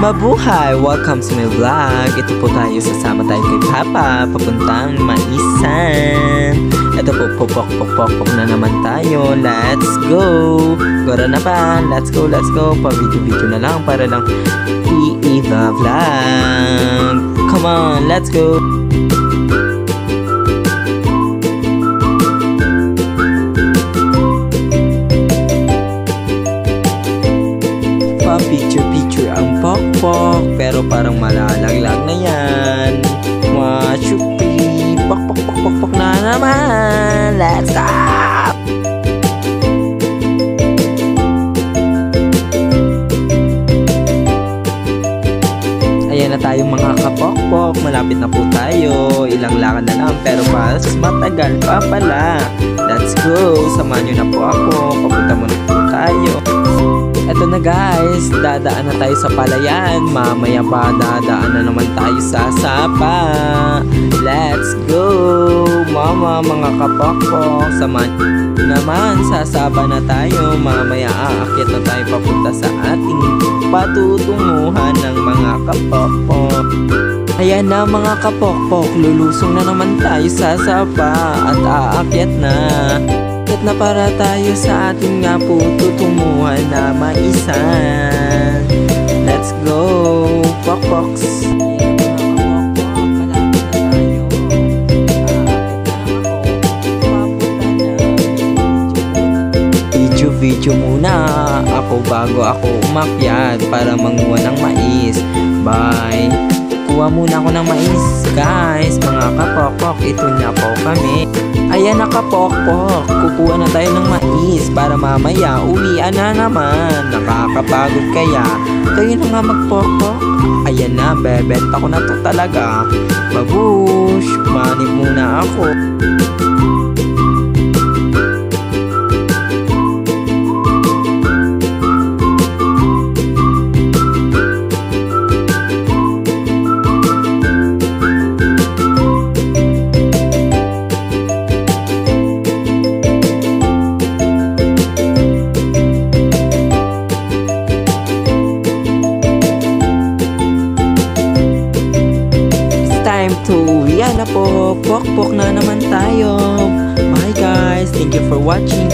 Mabuhay! Welcome sa my vlog. Ito po tayo, sasama tayo kay Papa papuntang Maisan. Ito po, pok na naman tayo. Let's go! Gora na ba? Let's go! Pa-video na lang para lang i-vlog. Come on, let's go! Picture ang pokpok, pero parang malalaglag na yan. Chupi, pok na naman. Let's go! Ayan na tayo mga kapokpok, malapit na po tayo. Ilang lakad na lang pero mas matagal pa pala. Let's go, samahan nyo na po ako. Papunta muna po tayo. Eto na guys, dadaan na tayo sa Palayan. Mamaya pa dadaan na naman tayo sa Sapa. Let's go! Mama, mga kapokpok, samahan naman, sa Sapa na tayo. Mamaya aakyat na tayo papunta sa ating patutunguhan ng mga kapokpok. Ayan na mga kapokpok, lulusong na naman tayo sa Sapa at aakyat na. Na para tayo sa ating nga po tutunguhan na Maisan. Let's go, pokpoks! Video muna ako bago ako umakyat para manguha ng mais. Bye! Kuha muna ako ng mais, guys. Mga kapokpok, ito na po kami. Ayan na kapokpok, kukuha na tayo ng mais para mamaya uwian na naman. Nakakapagod kaya kayo na nga magpokpok. Ayan na, bebenta ko na to talaga. Babush, manip muna ako. Time to uwian na po. Pokpok na naman tayo. Bye guys. Thank you for watching.